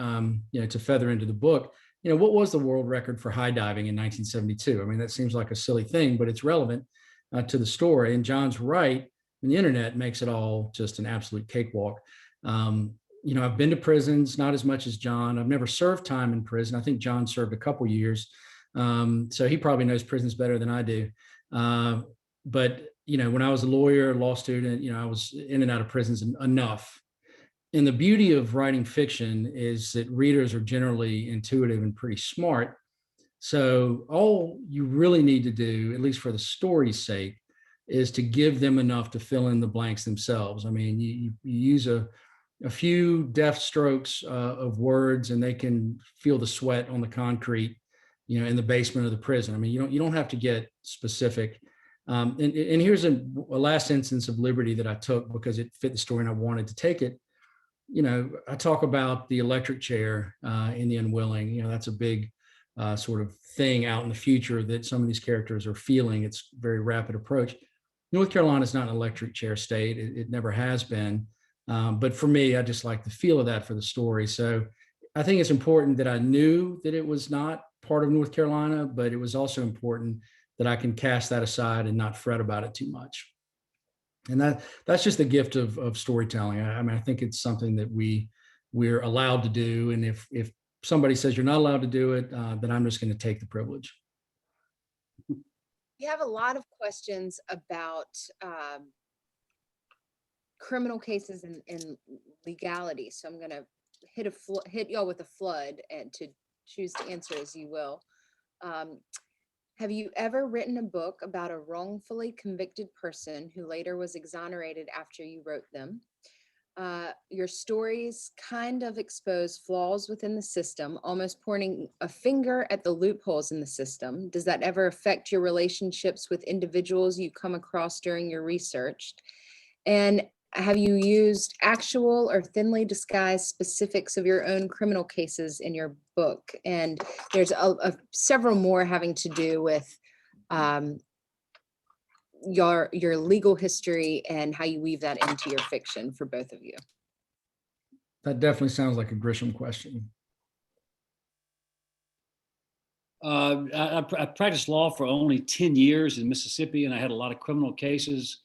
[SPEAKER 2] to feather into the book. What was the world record for high diving in 1972? I mean, that seems like a silly thing, but it's relevant to the story. And John's right, and the internet makes it all just an absolute cakewalk. I've been to prisons, not as much as John. I've never served time in prison. I think John served a couple years. So he probably knows prisons better than I do. But when I was a lawyer, law student, I was in and out of prisons enough. And the beauty of writing fiction is that readers are generally intuitive and pretty smart. So all you really need to do, at least for the story's sake, is to give them enough to fill in the blanks themselves. I mean, you use a few deft strokes of words, and they can feel the sweat on the concrete, in the basement of the prison. I mean, you don't have to get specific. And here's a last instance of liberty that I took because it fit the story and I wanted to take it. I talk about the electric chair in the Unwilling. That's a big sort of thing out in the future that some of these characters are feeling. It's a very rapid approach. North Carolina is not an electric chair state. It never has been. But for me, I just like the feel of that for the story. So I think it's important that I knew that it was not part of North Carolina, but it was also important that I can cast that aside and not fret about it too much. And that's just the gift of storytelling. I mean, I think it's something that we're allowed to do. And if somebody says you're not allowed to do it, then I'm just going to take the privilege.
[SPEAKER 3] We have a lot of questions about criminal cases and legality. So I'm going to hit y'all with a flood and to choose to answer as you will. Have you ever written a book about a wrongfully convicted person who later was exonerated after you wrote them? Your stories kind of expose flaws within the system, almost pointing a finger at the loopholes in the system. Does that ever affect your relationships with individuals you come across during your research? And have you used actual or thinly disguised specifics of your own criminal cases in your book? And there's several more having to do with your legal history and how you weave that into your fiction for both of you.
[SPEAKER 2] That definitely sounds like a Grisham question.
[SPEAKER 1] I practiced law for only 10 years in Mississippi, and I had a lot of criminal cases,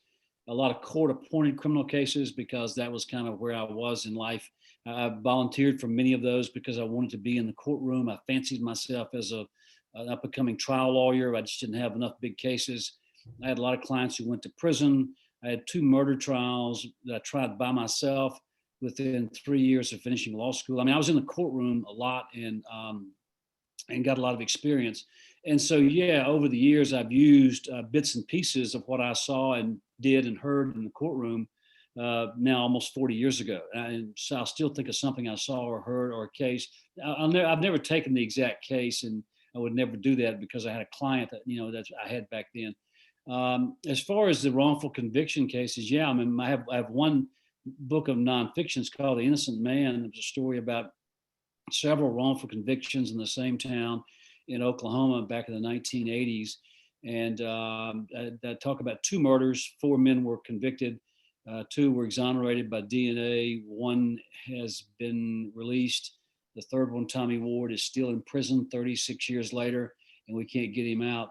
[SPEAKER 1] a lot of court-appointed criminal cases, because that was kind of where I was in life. I volunteered for many of those because I wanted to be in the courtroom. I fancied myself as an up-and-coming trial lawyer. I just didn't have enough big cases. I had a lot of clients who went to prison. I had 2 murder trials that I tried by myself within 3 years of finishing law school. I mean, I was in the courtroom a lot and got a lot of experience. And so, yeah, over the years, I've used bits and pieces of what I saw and did and heard in the courtroom now almost 40 years ago. And so I'll still think of something I saw or heard or a case. I've never taken the exact case, and I would never do that because I had a client that, that I had back then. As far as the wrongful conviction cases, yeah, I mean, I have one book of nonfiction. It's called The Innocent Man. It was a story about several wrongful convictions in the same town in Oklahoma back in the 1980s. And I talk about 2 murders. 4 men were convicted. 2 were exonerated by DNA. 1 has been released. The 3rd one, Tommy Ward, is still in prison 36 years later, and we can't get him out.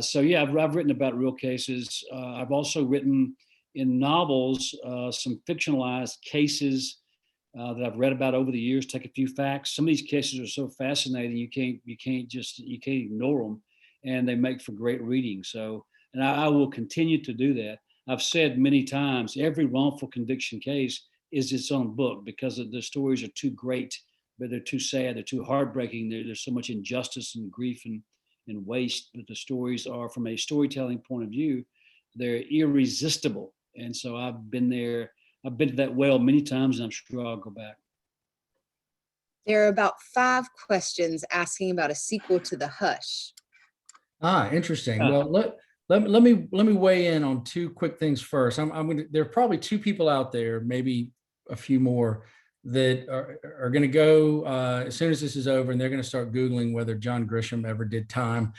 [SPEAKER 1] So yeah, I've written about real cases. I've also written in novels some fictionalized cases that I've read about over the years. Take a few facts. Some of these cases are so fascinating you can't ignore them, and they make for great reading. So, and I will continue to do that. I've said many times, every wrongful conviction case is its own book because the stories are too great, but they're too sad, they're too heartbreaking. There's so much injustice and grief and waste. But the stories are, from a storytelling point of view, they're irresistible. And so I've been there. I've been to that well many times, and I'm sure I'll go back.
[SPEAKER 3] There are about 5 questions asking about a sequel to The Hush.
[SPEAKER 2] Interesting. Well, let me weigh in on 2 quick things first. There are probably 2 people out there, maybe a few more, that are going to go as soon as this is over, and they're going to start Googling whether John Grisham ever did time.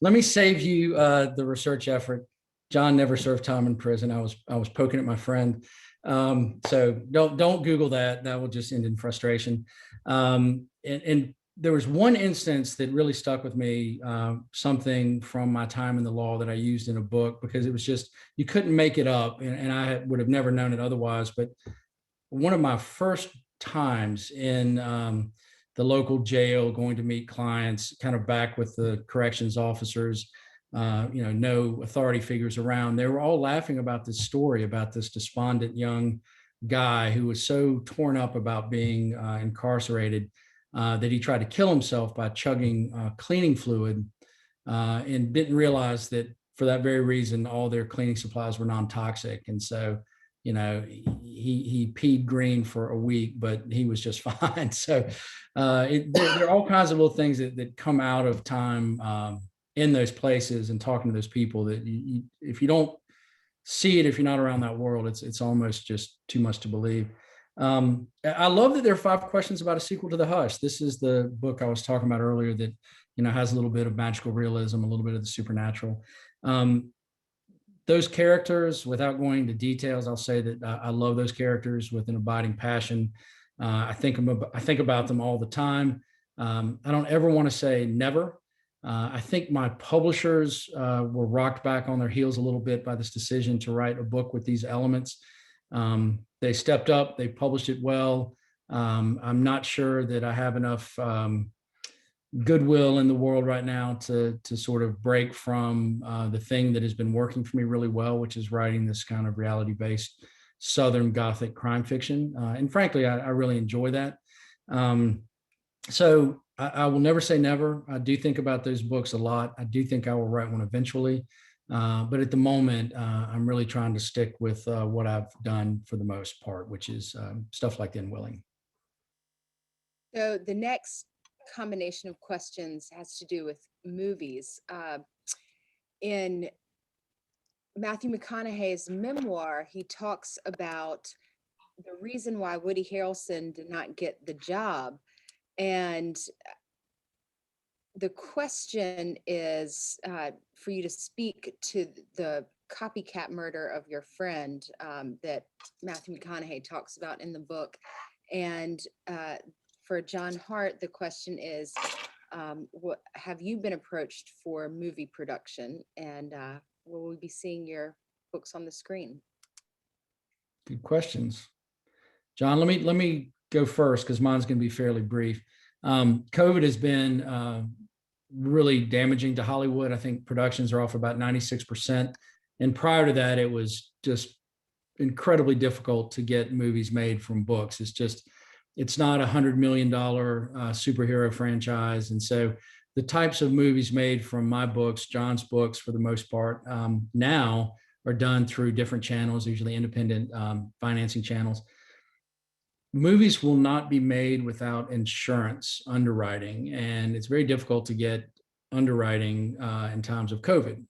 [SPEAKER 2] Let me save you the research effort. John never served time in prison. I was poking at my friend. So don't Google that. That will just end in frustration. And there was one instance that really stuck with me, something from my time in the law that I used in a book, because it was just, you couldn't make it up, and I would have never known it otherwise. But one of my first times in the local jail, going to meet clients, kind of back with the corrections officers, no authority figures around, they were all laughing about this story about this despondent young guy who was so torn up about being incarcerated that he tried to kill himself by chugging cleaning fluid, and didn't realize that for that very reason, all their cleaning supplies were non-toxic. And so, he peed green for a week, but he was just fine. So there are all kinds of little things that come out of time in those places, and talking to those people, that if you don't see it, if you're not around that world, it's almost just too much to believe. I love that there are 5 questions about a sequel to The Hush. This is the book I was talking about earlier that, has a little bit of magical realism, a little bit of the supernatural. Those characters, without going into details, I'll say that I love those characters with an abiding passion. I think about them all the time. I don't ever want to say never. I think my publishers were rocked back on their heels a little bit by this decision to write a book with these elements. They stepped up, they published it well. I'm not sure that I have enough goodwill in the world right now to sort of break from the thing that has been working for me really well, which is writing this kind of reality-based Southern Gothic crime fiction. And frankly, I really enjoy that. So I will never say never. I do think about those books a lot. I do think I will write one eventually. But at the moment, I'm really trying to stick with what I've done for the most part, which is stuff like Unwilling.
[SPEAKER 3] So the next combination of questions has to do with movies. In Matthew McConaughey's memoir, he talks about the reason why Woody Harrelson did not get the job. And the question is for you to speak to the copycat murder of your friend that Matthew McConaughey talks about in the book. And for John Hart, the question is, what have you been approached for movie production, and will we be seeing your books on the screen?
[SPEAKER 2] Good questions, John. Let me go first, because mine's going to be fairly brief. COVID has been really damaging to Hollywood. I think productions are off about 96%. And prior to that, it was just incredibly difficult to get movies made from books. It's not $100 million superhero franchise. And so the types of movies made from my books, John's books, for the most part, now are done through different channels, usually independent financing channels. Movies will not be made without insurance underwriting, and it's very difficult to get underwriting in times of COVID.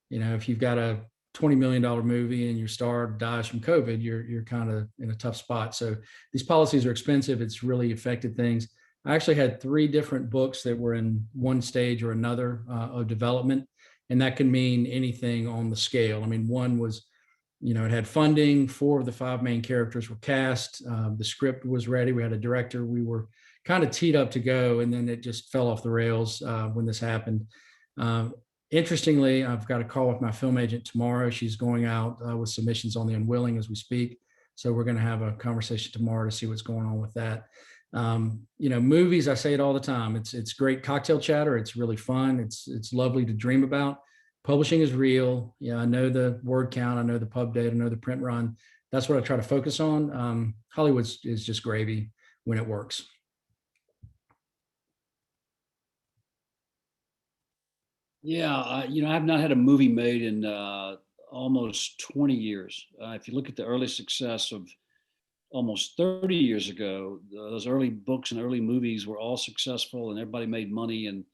[SPEAKER 2] If you've got a $20 million movie and your star dies from COVID, you're kind of in a tough spot. So these policies are expensive. It's really affected things. I actually had 3 different books that were in one stage or another of development, and that can mean anything on the scale. I mean, one was, it had funding. 4 of the 5 main characters were cast. The script was ready. We had a director. We were kind of teed up to go, and then it just fell off the rails when this happened. Interestingly, I've got a call with my film agent tomorrow. She's going out with submissions on The Unwilling as we speak. So we're going to have a conversation tomorrow to see what's going on with that. Movies, I say it all the time. It's great cocktail chatter. It's really fun. It's lovely to dream about. publishing is real. Yeah, I know the word count, I know the pub date, I know the print run. That's what I try to focus on. Hollywood is just gravy when it works.
[SPEAKER 1] Yeah, I've not had a movie made in almost 20 years. If you look at the early success of almost 30 years ago, those early books and early movies were all successful and everybody made money. And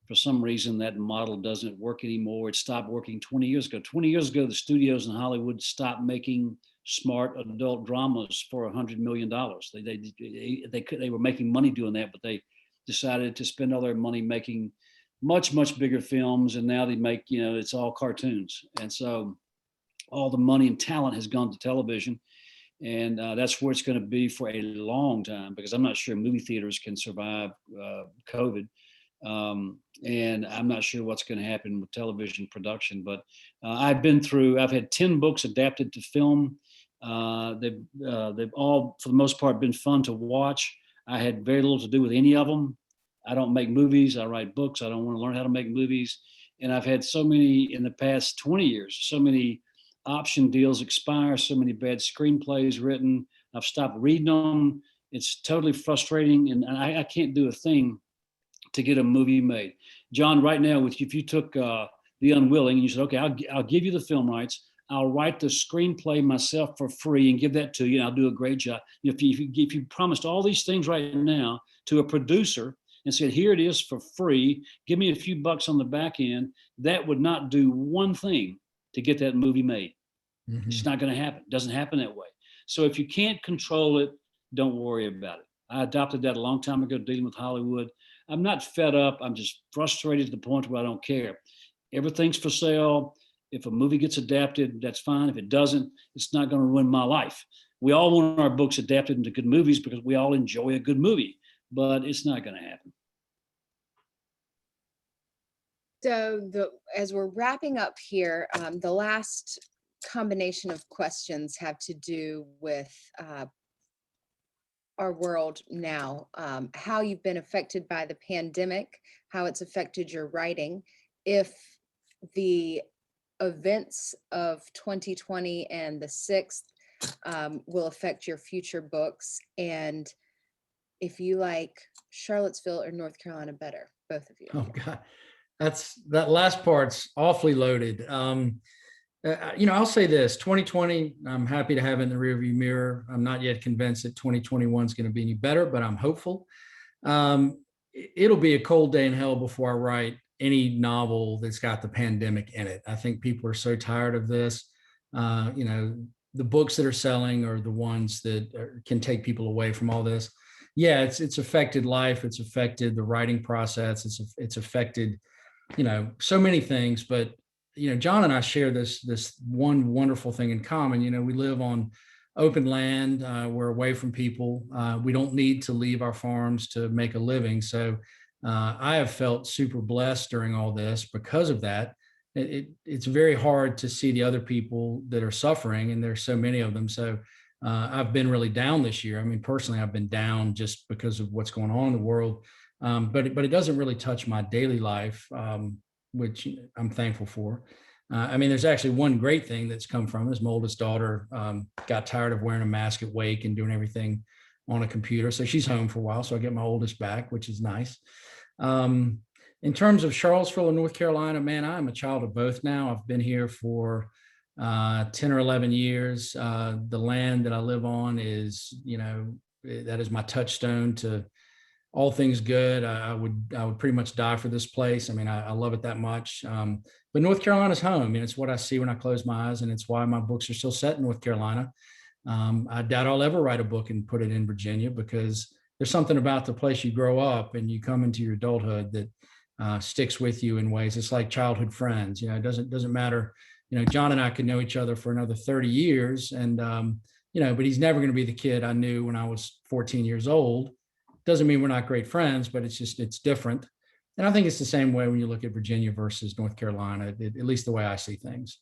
[SPEAKER 1] for some reason, that model doesn't work anymore. It stopped working 20 years ago. 20 years ago, the studios in Hollywood stopped making smart adult dramas for $100 million. They were making money doing that, but they decided to spend all their money making much bigger films. And now they make, it's all cartoons. And so all the money and talent has gone to television. And that's where it's going to be for a long time, because I'm not sure movie theaters can survive COVID. And I'm not sure what's going to happen with television production. But I've had 10 books adapted to film. They've all, for the most part, been fun to watch. I had very little to do with any of them. I don't make movies. I write books. I don't want to learn how to make movies. And I've had so many in the past 20 years, so many option deals expire, so many bad screenplays written. I've stopped reading them. It's totally frustrating. And I can't do a thing to get a movie made. John, right now, if you took The Unwilling and you said, okay, I'll give you the film rights. I'll write the screenplay myself for free and give that to you, and I'll do a great job. If you promised all these things right now to a producer and said, here it is for free, give me a few bucks on the back end, that would not do one thing to get that movie made. Mm-hmm. It's not going to happen. It doesn't happen that way. So if you can't control it, don't worry about it. I adopted that a long time ago, dealing with Hollywood. I'm not fed up. I'm just frustrated to the point where I don't care. Everything's for sale. If a movie gets adapted, that's fine. If it doesn't, it's not going to ruin my life. We all want our books adapted into good movies because we all enjoy a good movie, but it's not going to happen.
[SPEAKER 3] So as we're wrapping up here, the last combination of questions have to do with our world now, how you've been affected by the pandemic, how it's affected your writing, if the events of 2020 and the 6th will affect your future books, and if you like Charlottesville or North Carolina better, both of you.
[SPEAKER 2] Oh God, that last part's awfully loaded. I'll say this, 2020, I'm happy to have in the rearview mirror. I'm not yet convinced that 2021 is going to be any better, but I'm hopeful. It'll be a cold day in hell before I write any novel that's got the pandemic in it. I think people are so tired of this. The books that are selling are the ones that can take people away from all this. Yeah, it's affected life. It's affected the writing process. It's affected, so many things, but John and I share this one wonderful thing in common. We live on open land. We're away from people. We don't need to leave our farms to make a living. So I have felt super blessed during all this because of that. It's very hard to see the other people that are suffering, and there's so many of them. So I've been really down this year. I mean, personally, I've been down just because of what's going on in the world. But it doesn't really touch my daily life, which I'm thankful for. There's actually one great thing that's come from this. My oldest daughter got tired of wearing a mask at wake and doing everything on a computer. So she's home for a while. So I get my oldest back, which is nice. In terms of Charlottesville and North Carolina, man, I'm a child of both now. I've been here for 10 or 11 years. The land that I live on is, that is my touchstone to all things good. I would pretty much die for this place. I love it that much. But North Carolina's home, and it's what I see when I close my eyes, and it's why my books are still set in North Carolina. I doubt I'll ever write a book and put it in Virginia, because there's something about the place you grow up and you come into your adulthood that sticks with you in ways. It's like childhood friends. It doesn't matter. John and I could know each other for another 30 years, and but he's never going to be the kid I knew when I was 14 years old. Doesn't mean we're not great friends, but it's different. And I think it's the same way when you look at Virginia versus North Carolina, at least the way I see things.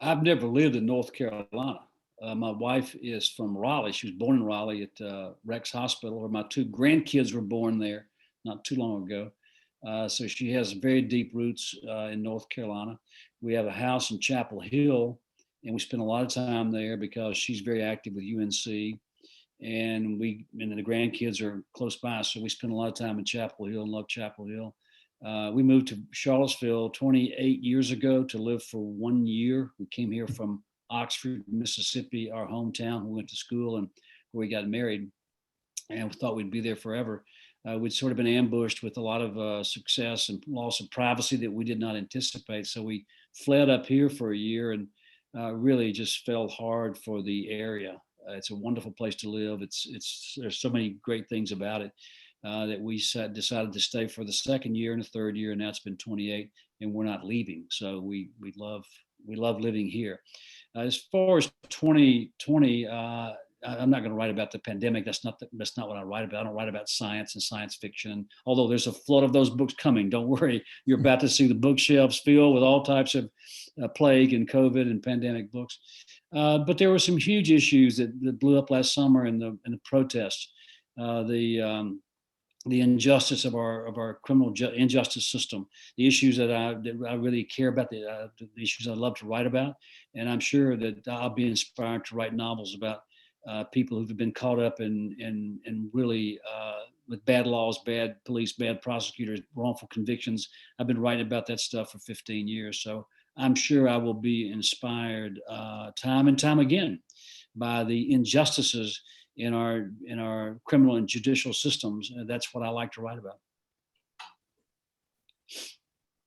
[SPEAKER 1] I've never lived in North Carolina. My wife is from Raleigh. She was born in Raleigh at Rex Hospital, where my 2 grandkids were born there not too long ago. So she has very deep roots in North Carolina. We have a house in Chapel Hill, and we spend a lot of time there because she's very active with UNC, and the grandkids are close by, so we spend a lot of time in Chapel Hill and love Chapel Hill. We moved to Charlottesville 28 years ago to live for 1 year. We came here from Oxford, Mississippi, our hometown. We went to school and where we got married, and we thought we'd be there forever. We'd sort of been ambushed with a lot of success and loss of privacy that we did not anticipate. So we fled up here for a year and really just fell hard for the area. It's a wonderful place to live. There's so many great things about it that we decided to stay for the second year and the third year, and now it's been 28, and we're not leaving. So we love living here. As far as 2020, I'm not going to write about the pandemic. That's not what I write about. I don't write about science and science fiction. Although there's a flood of those books coming. Don't worry. You're about to see the bookshelves filled with all types of plague and COVID and pandemic books. But there were some huge issues that blew up last summer in the protests. The injustice of our criminal injustice system, the issues that I really care about, the issues I love to write about, and I'm sure that I'll be inspired to write novels about people who've been caught up in really with bad laws, bad police, bad prosecutors, wrongful convictions. I've been writing about that stuff for 15 years, so I'm sure I will be inspired time and time again by the injustices in our criminal and judicial systems. That's what I like to write about.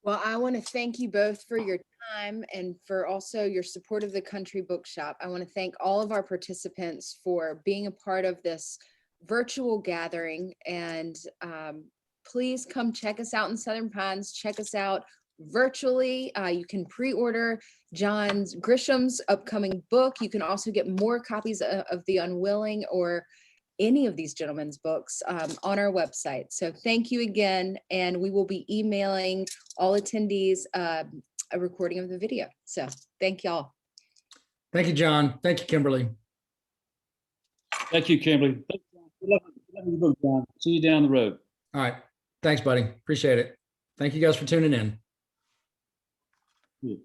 [SPEAKER 3] Well, I want to thank you both for your time and for also your support of the Country Bookshop. I want to thank all of our participants for being a part of this virtual gathering. And please come check us out in Southern Pines. Check us out virtually. You can pre-order Grisham's upcoming book. You can also get more copies of The Unwilling or any of these gentlemen's books on our website. So thank you again. And we will be emailing all attendees a recording of the video. So thank y'all.
[SPEAKER 2] Thank you, John. Thank you, Kimberly.
[SPEAKER 1] Thank you, Kimberly. Good luck with the book, John. See you down the road.
[SPEAKER 2] All right. Thanks, buddy. Appreciate it. Thank you guys for tuning in.
[SPEAKER 1] Yeah.